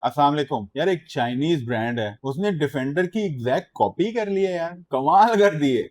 अस्सलाम वालेकुम यार। एक चाइनीज ब्रांड है, उसने डिफेंडर की एग्जैक्ट कॉपी कर ली है यार, कमाल कर दिए।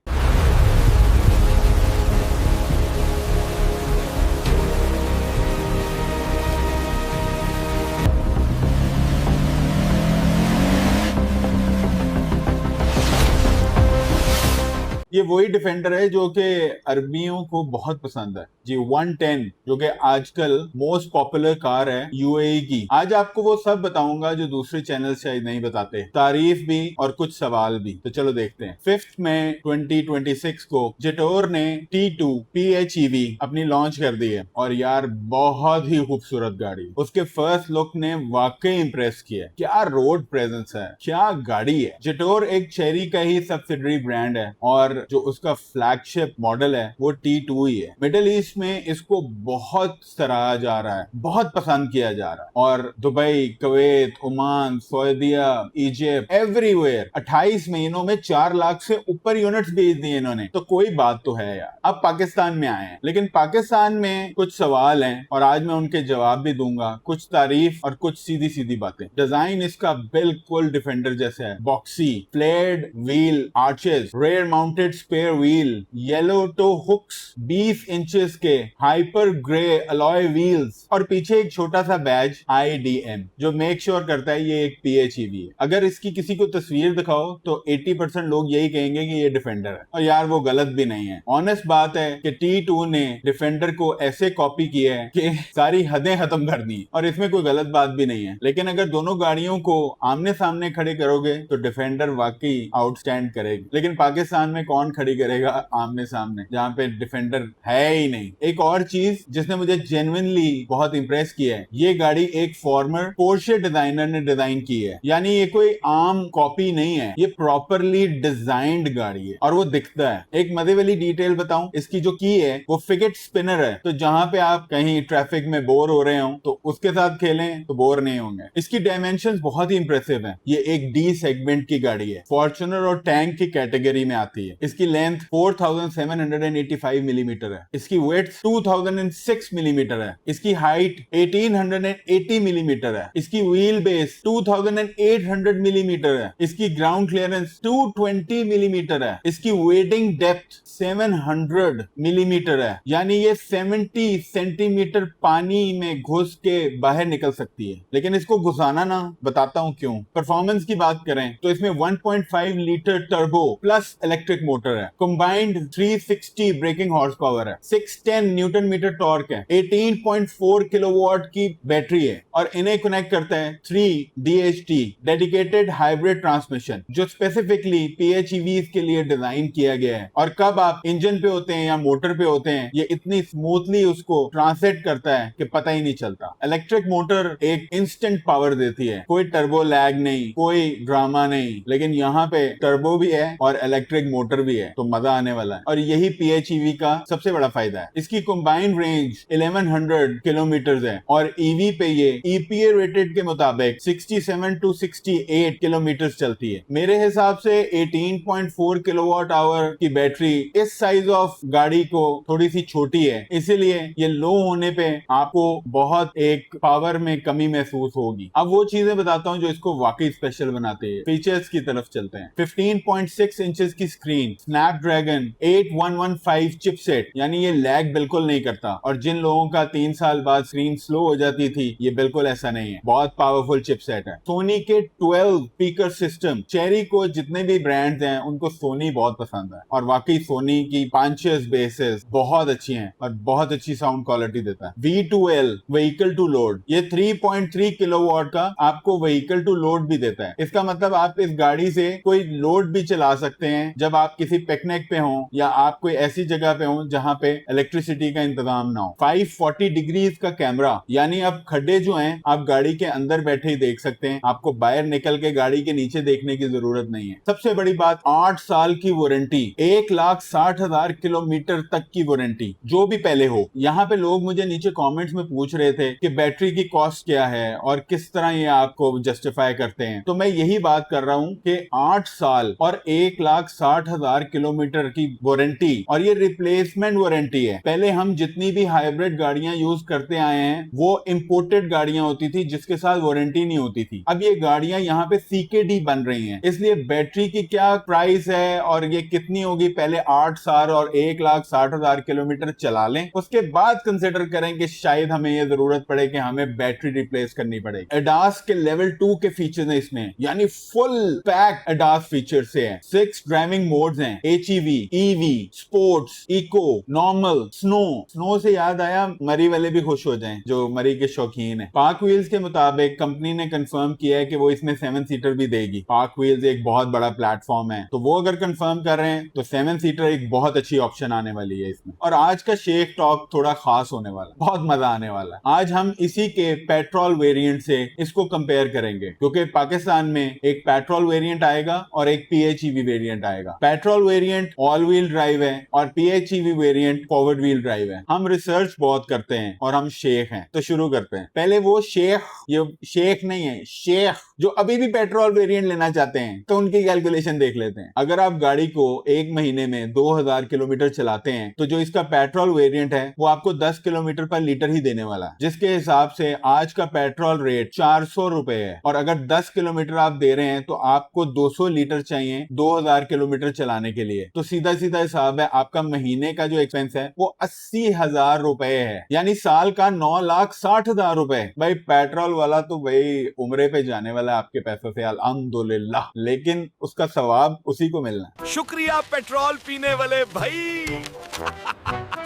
ये वही डिफेंडर है जो कि अरबियों को बहुत पसंद है जी। 110 जो कि आजकल मोस्ट पॉपुलर कार है यूएई की। आज आपको वो सब बताऊंगा जो दूसरे चैनल शायद नहीं बताते, तारीफ भी और कुछ सवाल भी। तो चलो देखते हैं। 5 मई 2026 को जेटोर ने T2 PHEV अपनी लॉन्च कर दी है और यार बहुत ही खूबसूरत गाड़ी। उसके फर्स्ट लुक ने वाकई इंप्रेस किया। क्या रोड प्रेजेंस है, क्या गाड़ी है। जेटोर एक चेरी का ही सब्सिडरी ब्रांड है और जो उसका फ्लैगशिप मॉडल है वो T2 ही है। मिडिल ईस्ट में इसको बहुत सराहा जा रहा है, बहुत पसंद किया जा रहा है और Dubai, Kuwait, Oman, Saudia, Egypt, everywhere 28 महीनों में 4 लाख से ऊपर यूनिट्स बेच दिए इन्होंने। तो कोई बात तो है यार। अब पाकिस्तान में आए हैं, लेकिन पाकिस्तान में कुछ सवाल हैं और आज मैं उनके जवाब भी दूंगा। कुछ तारीफ और कुछ सीधी सीधी बातें। डिजाइन इसका बिल्कुल डिफेंडर जैसा है। Boxy, flared wheel arches, rear mounted spare wheel, yellow tow hooks, 20 inches के हाइपर ग्रे अलॉय व्हील्स और पीछे एक छोटा सा बैज IDM जो मेक श्योर करता है ये एक PHEV है। अगर इसकी किसी को तस्वीर दिखाओ तो 80% लोग यही कहेंगे कि ये डिफेंडर है और यार वो गलत भी नहीं है। ऑनेस्ट बात है कि T2 ने डिफेंडर को ऐसे कॉपी किया है कि सारी हदें खत्म कर दी और इसमें कोई गलत बात भी नहीं है। लेकिन अगर दोनों गाड़ियों को आमने सामने खड़े करोगे तो डिफेंडर वाकई आउटस्टैंड करेगी। लेकिन पाकिस्तान में कौन खड़ी करेगा आमने सामने जहां पे डिफेंडर है ही नहीं। एक और चीज जिसने मुझे जेन्युइनली बहुत इंप्रेस किया है, ये गाड़ी एक फॉर्मर पोर्शे डिजाइनर ने डिजाइन की है। यानी ये कोई आम कॉपी नहीं है, ये प्रॉपरली डिजाइंड गाड़ी है और वो दिखता है। एक मजे वाली डिटेल बताऊं, इसकी जो की है वो फिगेट स्पिनर है। तो जहां पे आप कहीं ट्रैफिक में बोर हो रहे हो तो उसके साथ खेलें तो बोर नहीं होंगे। इसकी डायमेंशंस बहुत ही इंप्रेसिव हैं। ये एक डी सेगमेंट की गाड़ी है, फॉर्च्यूनर और टैंक की कैटेगरी में आती है। इसकी लेंथ 4785 मिलीमीटर है। इसकी वेड्थ 2006 मिलीमीटर है। इसकी हाइट 1880 मिलीमीटर है। इसकी व्हील बेस 2800 मिलीमीटर है। इसकी ग्राउंड क्लियरेंस 220 मिलीमीटर है। इसकी वेडिंग डेप्थ 700 मिलीमीटर है। यानी ये 70 सेंटीमीटर पानी में घुस के बाहर निकल सकती है। लेकिन इसको घुसाना ना, बताता हूं क्यों। परफॉर्मेंस की बात करें तो इसमें 1.5 litre turbo plus electric motor है। कंबाइंड 360 ब्रेकिंग हॉर्स पावर है। 610 न्यूटन मीटर टॉर्क है। 18.4 किलोवाट की बैटरी है और इन्हें कनेक्ट करता है 3 DHT डेडिकेटेड हाइब्रिड ट्रांसमिशन जो स्पेसिफिकली PHEVs के लिए डिजाइन किया गया है। और कब आप इंजन पे होते हैं या मोटर पे होते हैं, ये इतनी स्मूथली उसको ट्रांसलेट करता है कि पता ही नहीं चलता। इलेक्ट्रिक मोटर एक इंस्टेंट पावर देती है, कोई टर्बो लैग नहीं, कोई ड्रामा नहीं। लेकिन यहाँ पे टर्बो भी है और इलेक्ट्रिक मोटर भी है, तो मजा आने वाला है। और यही PHEV का सबसे बड़ा फायदा है। इसकी कंबाइंड रेंज 1100 किलोमीटर है और EV पे ये EPA रेटेड के मुताबिक 67 to 68 किलोमीटर चलती है। मेरे हिसाब से 18.4 किलोवाट आवर की बैटरी इस साइज ऑफ गाड़ी को थोड़ी सी छोटी है, इसीलिए ये लो होने पे आपको बहुत एक पावर में कमी महसूस होगी। अब वो चीजें बताता हूँ जो इसको वाकई स्पेशल बनाते हैं। फीचर्स की तरफ चलते हैं। 15.6 इंचेस की स्क्रीन, स्नैपड्रैगन 8115 चिपसेट, यानी ये लैग बिल्कुल नहीं करता। और जिन लोगों का 3 साल बाद स्क्रीन स्लो हो जाती थी, ये बिल्कुल ऐसा नहीं है। बहुत पावरफुल चिपसेट है। सोनी के 12 स्पीकर सिस्टम। चेरी को जितने भी ब्रांड्स हैं उनको सोनी बहुत पसंद है और वाकई सोनी की पंचेस बेसेस बहुत अच्छी हैं और बहुत अच्छी साउंड क्वालिटी देता है। V2L व्हीकल टू लोड, ये 3.3 किलोवाट का आपको व्हीकल टू लोड भी देता है। इसका मतलब आप इस गाड़ी से कोई लोड भी चला सकते हैं जब आप किसी पिकनिक पे हो या आप कोई ऐसी जगह पे हो जहां पे इलेक्ट्रिसिटी का इंतजाम ना हो। 540 डिग्रीज का कैमरा, यानी आप खड्डे जो हैं आप गाड़ी के अंदर बैठे ही देख सकते हैं, आपको बाहर निकल के गाड़ी के नीचे देखने की जरूरत नहीं है। सबसे बड़ी बात, 8 साल की वारंटी, 1,60,000 किलोमीटर तक की वारंटी, जो भी पहले हो। यहाँ पे लोग मुझे नीचे कमेंट्स में पूछ रहे थे कि बैटरी की कॉस्ट क्या है और किस तरह ये आपको जस्टिफाई करते हैं, तो मैं यही बात कर रहा हूँ कि 8 साल और 1,60,000 किलोमीटर की वारंटी, और ये रिप्लेसमेंट वारंटी है। पहले हम जितनी भी हाइब्रिड गाड़ियां यूज करते आए हैं वो इंपोर्टेड गाड़ियां होती थी जिसके साथ वारंटी नहीं होती थी। अब ये गाड़ियां यहाँ पे सीकेडी बन रही हैं, इसलिए बैटरी की क्या प्राइस है और ये कितनी होगी, पहले 8 साल और 1,60,000 किलोमीटर चला लें, उसके बाद कंसिडर करें कि शायद हमें ये जरूरत पड़े कि हमें बैटरी रिप्लेस करनी पड़ेगी। एडास के लेवल 2 के फीचर्स हैं इसमें, यानी फुल पैक एडास फीचर से है। 6 ड्राइविंग मोड्स हैं, HEV, EV, sports, eco, normal, snow से याद आया, मरी वाले भी खुश हो जाएं जो मरी के शौकीन है। पार्क व्हील्स के मुताबिक कंपनी ने कंफर्म किया है कि वो इसमें 7 सीटर भी देगी। पार्क व्हील्स एक बहुत बड़ा प्लेटफॉर्म है, तो वो अगर कंफर्म कर रहे हैं तो 7 सीटर एक बहुत अच्छी ऑप्शन आने वाली है इसमें। और आज का शेख टॉक थोड़ा खास होने वाला, बहुत मजा आने वाला है। आज हम इसी के पेट्रोल वेरिएंट से इसको कंपेयर करेंगे, क्योंकि पाकिस्तान में एक पेट्रोल वेरिएंट आएगा और एक पीएचईवी वेरिएंट आएगा। Petrol variant all wheel drive है और PHEV variant forward wheel drive है। हम रिसर्च बहुत करते हैं और हम शेख हैं, तो शुरू करते हैं। पहले वो शेख, ये शेख नहीं है, शेख जो अभी भी पेट्रोल वेरिएंट लेना चाहते हैं, तो उनकी कैलकुलेशन देख लेते हैं। अगर आप गाड़ी को एक महीने में 2000 किलोमीटर चलाते हैं तो जो इसका पेट्रोल वेरिएंट है वो आपको 10 किलोमीटर पर लीटर ही देने वाला है, जिसके हिसाब से आज का पेट्रोल रेट 400 रुपए है। और अगर 10 किलोमीटर आप दे रहे हैं तो आपको 200 लीटर चाहिए 2000 किलोमीटर चलाने के लिए। तो सीधा सीधा हिसाब है, आपका महीने का जो एक्सपेंस है वो 80,000 रुपए है, यानी साल का 9,60,000 रुपए। भाई पेट्रोल वाला तो भाई उम्रे पे जाने वाला है आपके पैसों से, अल्हम्दुलिल्लाह, लेकिन उसका सवाब उसी को मिलना है। शुक्रिया पेट्रोल पीने वाले भाई।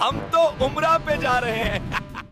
हम तो उम्रा पे जा रहे हैं।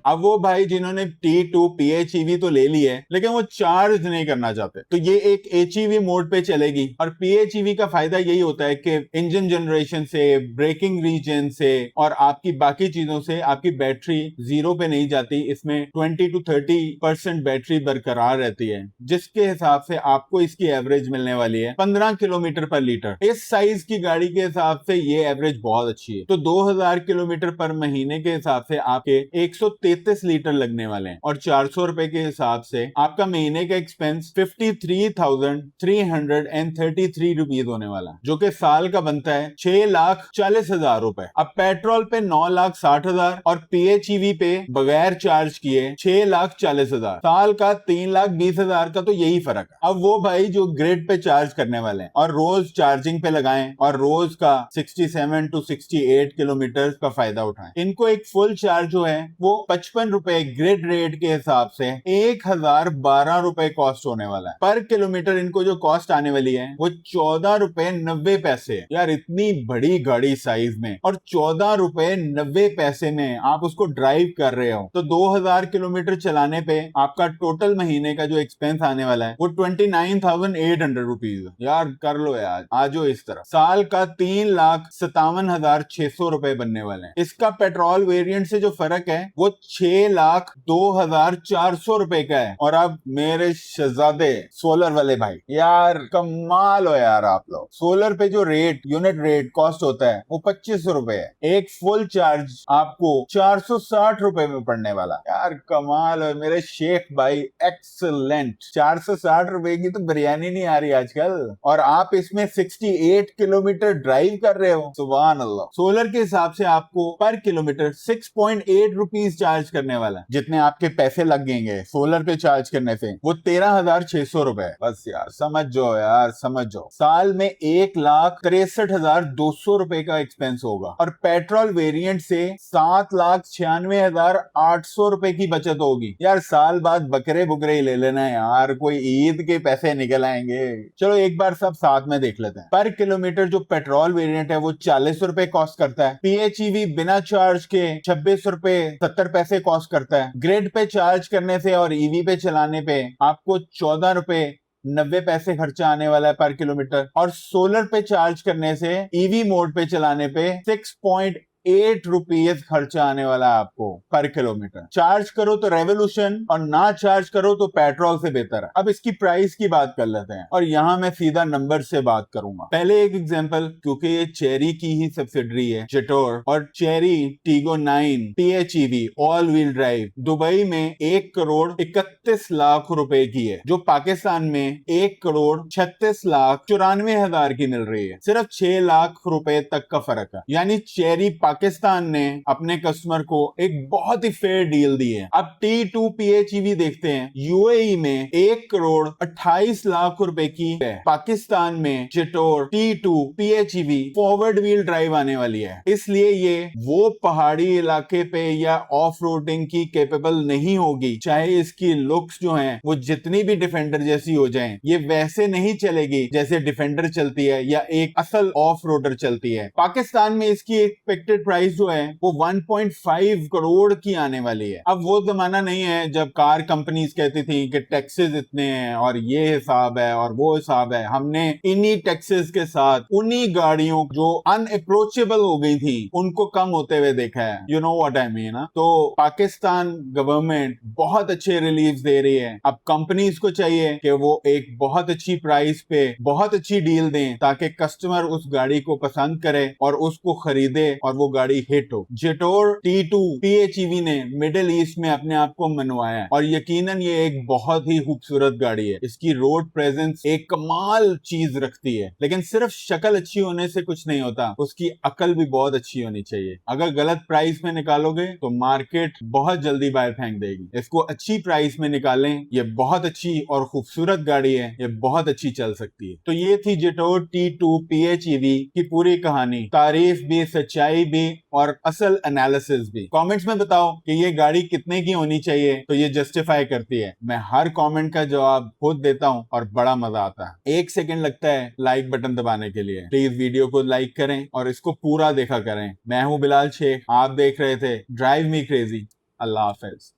अब वो भाई जिन्होंने T2 PHEV तो ले ली है लेकिन वो चार्ज नहीं करना चाहते, तो ये एक HEV मोड पे चलेगी। और PHEV का फायदा यही होता है कि इंजन जनरेशन से, ब्रेकिंग रीजन से और आपकी बाकी चीजों से आपकी बैटरी जीरो पे नहीं जाती। इसमें 20 to 30% बैटरी बरकरार रहती है, जिसके हिसाब से आपको इसकी एवरेज मिलने वाली है 15 किलोमीटर पर लीटर। इस साइज की गाड़ी के हिसाब से ये एवरेज बहुत अच्छी है। तो 2000 किलोमीटर पर महीने के हिसाब से आपके 133 लीटर लगने वाले हैं और 400 रुपए के हिसाब से आपका महीने का एक्सपेंस 53,333 रुपीज होने वाला है, जो कि साल का बनता है 6,40,000 रुपए। अब पेट्रोल पे 9,60,000 और पीएचईवी पे बगैर चार्ज किए 6,40,000, साल का 3,20,000 का तो यही फर्क है। अब वो भाई जो ग्रिड पे चार्ज करने वाले हैं और रोज चार्जिंग पे लगाएं और रोज का 67 to 68 किलोमीटर का फायदा उठाएं, इनको एक फुल चार्ज जो है वो 55 रुपए ग्रिड रेट के हिसाब से 1,012 रुपए कॉस्ट होने वाला है पर किलोमीटर। इनको जो कॉस्ट आने वाली है वो 14 रुपए 90 पैसे। यार इतनी बड़ी गाड़ी साइज में और 14 रुपए 90 पैसे में आप उसको ड्राइव कर रहे हो, तो 2000 किलोमीटर चलाने पे आपका टोटल महीने का जो एक्सपेंस आने वाला है वो 29,800 रुपीज। यार कर लो यार, आजो इस तरह। साल का 3,57,600 रुपए बनने वाले हैं। इसका पेट्रोल वेरिएंट से जो फर्क है वो 6,02,400 रुपए का है। और अब मेरे शहजादे सोलर वाले भाई, यार कमाल हो यार आप लोग। सोलर पे जो रेट, यूनिट रेट कॉस्ट होता है वो 2500 रुपए है। एक फुल चार्ज आपको 460 रुपए में पड़ने वाला। यार कमाल है मेरे शेख भाई, एक्सलेंट। 460 रुपए की तो बिरयानी नहीं आ रही आजकल, और आप इसमें 68 किलोमीटर ड्राइव कर रहे हो। सुभान अल्लाह। सोलर के हिसाब से आपको पर किलोमीटर 6.8 रुपीज चार्ज करने वाला है। जितने आपके पैसे लग गएंगे सोलर पे चार्ज करने से वो 13,600 रुपए। बस यार समझ जाओ, यार समझ जाओ। साल में 1,63,200 रुपए का एक्सपेंस होगा और पेट्रोल वेरिएंट से 7,96,800 रुपए की बचत होगी। यार साल बाद बकरे बुकरे ही ले लेना यार, कोई ईद के पैसे निकल आएंगे। चलो एक बार सब साथ में देख लेते हैं। पर किलोमीटर जो पेट्रोल वेरिएंट है वो 40 रुपए कॉस्ट करता है। पीएचईवी बिना चार्ज के 26 रुपए 70 पैसे कॉस्ट करता है। ग्रिड पे चार्ज करने से और ईवी पे चलाने पे आपको 14 रुपए 90 पैसे खर्चा आने वाला है पर किलोमीटर, और सोलर पे चार्ज करने से, ईवी मोड पे चलाने पे 6.8 रुपीज खर्चा आने वाला है आपको पर किलोमीटर। चार्ज करो तो रेवोल्यूशन और ना चार्ज करो तो पेट्रोल से बेहतर है। अब इसकी प्राइस की बात कर लेते हैं और यहां मैं सीधा नंबर से बात करूंगा। पहले एक एग्जांपल, क्योंकि ये चेरी की ही सब्सिडरी है जेटोर, और Chery Tiggo 9 PHEV all wheel drive Dubai में 1,31,00,000 रुपए की है, जो पाकिस्तान में 1,36,94,000 की मिल रही है। सिर्फ 6 लाख रुपए तक का फर्क है। यानी चेरी पाकिस्तान ने अपने कस्टमर को एक बहुत ही फेयर डील दी है। अब T2 PHEV देखते हैं। यूएई में 1,28,00,000 रुपए की है। पाकिस्तान में जेटोर T2 PHEV forward wheel drive आने वाली है, इसलिए ये वो पहाड़ी इलाके पे या ऑफ रोडिंग की कैपेबल नहीं होगी। चाहे इसकी लुक्स जो हैं वो जितनी भी डिफेंडर जैसी हो जाएं, ये वैसे नहीं चलेगी जैसे डिफेंडर चलती है या एक असल ऑफ रोडर चलती है। पाकिस्तान में इसकी एक्सपेक्टेड प्राइस जो है वो 1.5 करोड़ की आने वाली है। अब वो जमाना नहीं है जब कार कंपनीज कहती थी कि टैक्सेस इतने हैं और ये हिसाब है और वो हिसाब है। हमने इन्हीं टैक्सेस के साथ उन्हीं गाड़ियों जो अनअप्रोचेबल हो गई थी उनको कम होते हुए देखा है। You know what I mean. तो पाकिस्तान गवर्नमेंट बहुत अच्छे रिलीफ दे रही है। अब कंपनीज को चाहिए कि वो एक बहुत अच्छी प्राइस पे बहुत अच्छी डील दें ताकि कस्टमर उस गाड़ी को पसंद करे और उसको खरीदे और वो गाड़ी हिट हो। जेटोर T2 PHEV ने मिडिल ईस्ट में अपने आप को मनवाया और यकीनन ये एक बहुत ही खूबसूरत गाड़ी है। इसकी रोड प्रेजेंस एक कमाल चीज रखती है, लेकिन सिर्फ शक्ल अच्छी होने से कुछ नहीं होता, उसकी अकल भी बहुत अच्छी होनी चाहिए। अगर गलत प्राइस में निकालोगे तो मार्केट बहुत जल्दी बाय फेंक देगी। इसको अच्छी प्राइस में निकालें, ये बहुत अच्छी और खूबसूरत गाड़ी है, ये बहुत अच्छी चल सकती है। तो ये थी जेटोर T2 PHEV की पूरी कहानी, तारीफ भी, सच्चाई भी और असल एनालिसिस भी। कमेंट्स में बताओ कि ये गाड़ी कितने की होनी चाहिए तो ये जस्टिफाई करती है। मैं हर कमेंट का जवाब खुद देता हूं और बड़ा मजा आता है। 1 सेकंड लगता है लाइक बटन दबाने के लिए। प्लीज वीडियो को लाइक करें और इसको पूरा देखा करें। मैं हूं बिलाल शेख, आप देख रहे थे ड्राइव मी क्रेजी। अल्लाह हाफिज।